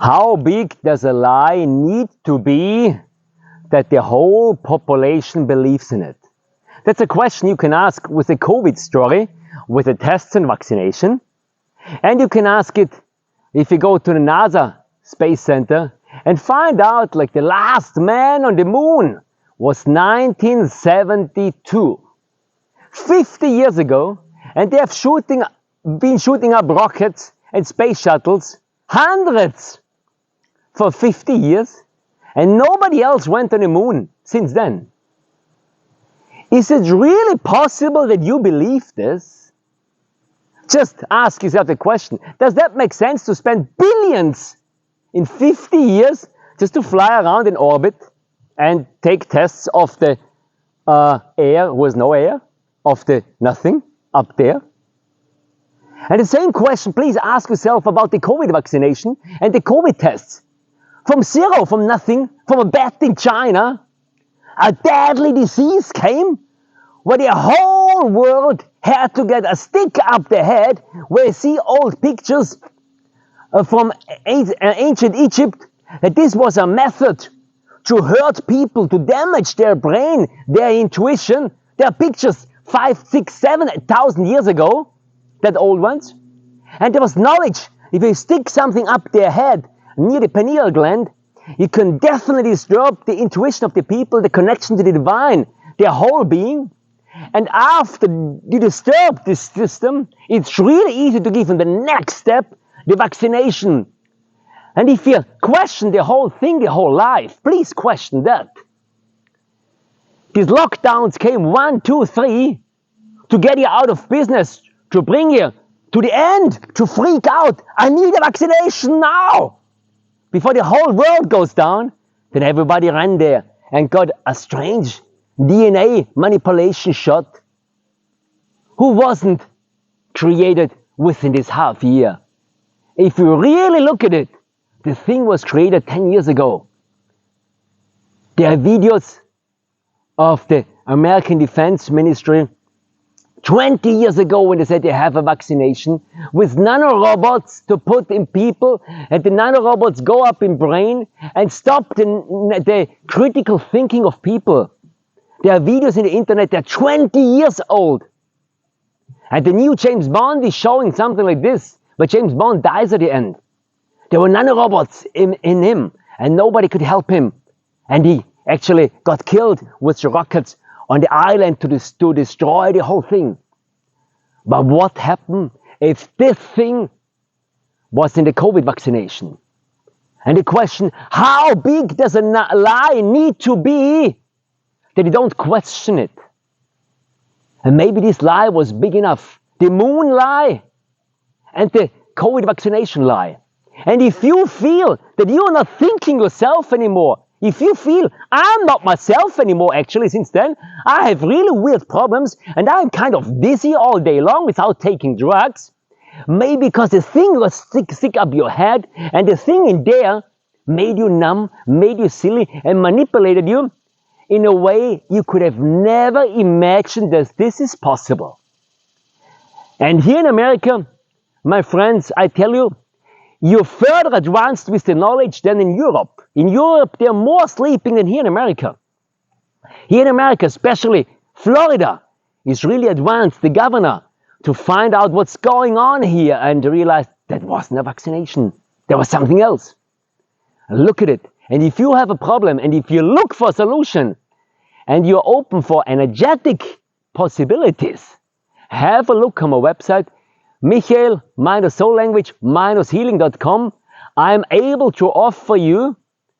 How big does a lie need to be that the whole population believes in it? That's a question you can ask with the COVID story, with the tests and vaccination. And you can ask it if you go to the NASA Space Center and find out like the last man on the moon was 1972. 50 years ago, and they have been shooting up rockets and space shuttles, hundreds, for 50 years, and nobody else went on the moon since then. Is it really possible that you believe this? Just ask yourself the question, does that make sense to spend billions in 50 years just to fly around in orbit and take tests of the air with no air, of the nothing up there? And the same question, please ask yourself about the COVID vaccination and the COVID tests. From zero, from nothing, from a bat in China, a deadly disease came where the whole world had to get a stick up their head, where you see old pictures from ancient Egypt, that this was a method to hurt people, to damage their brain, their intuition. There are pictures 5, 6, 7,000 years ago, that old ones. And there was knowledge. If you stick something up their head near the pineal gland, you can definitely disturb the intuition of the people, the connection to the divine, their whole being. And after you disturb this system, it's really easy to give them the next step, the vaccination. And if you question the whole thing, the whole life, please question that. These lockdowns came 1, 2, 3 to get you out of business, to bring you to the end, to freak out. I need a vaccination now! Before the whole world goes down, then everybody ran there and got a strange DNA manipulation shot. Who wasn't created within this half year? If you really look at it, the thing was created 10 years ago. There are videos of the American Defense Ministry 20 years ago when they said they have a vaccination with nanorobots to put in people, and the nanorobots go up in brain and stop the critical thinking of people. There are videos in the internet that are 20 years old. And the new James Bond is showing something like this, but James Bond dies at the end. There were nanorobots in him, and nobody could help him. And he actually got killed with the rockets on the island to destroy the whole thing. But what happened if this thing was in the COVID vaccination? And the question, how big does a lie need to be that you don't question it? And maybe this lie was big enough. The moon lie and the COVID vaccination lie. And if you feel that you're not thinking yourself anymore, if you feel, I'm not myself anymore actually since then, I have really weird problems and I'm kind of dizzy all day long without taking drugs, maybe because the thing was stick up your head and the thing in there made you numb, made you silly and manipulated you in a way you could have never imagined that this is possible. And here in America, my friends, I tell you, you're further advanced with the knowledge than in Europe. In Europe, they're more sleeping than here in America. Here in America, especially Florida, is really advanced, the governor, to find out what's going on here and to realize that wasn't a vaccination. There was something else. Look at it. And if you have a problem and if you look for a solution and you're open for energetic possibilities, have a look on my website, Michael-soullanguage-healing.com. I'm able to offer you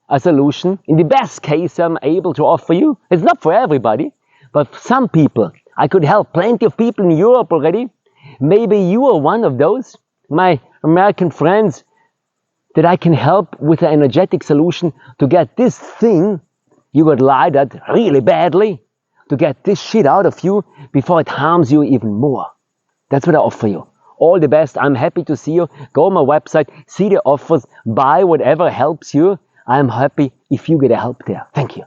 a solution. In the best case, I'm able to offer you. It's not for everybody, but for some people. I could help plenty of people in Europe already. Maybe you are one of those, my American friends, that I can help with an energetic solution to get this thing you got lied at really badly, to get this shit out of you before it harms you even more. That's what I offer you. All the best. I'm happy to see you. Go on my website, see the offers, buy whatever helps you. I'm happy if you get a help there. Thank you.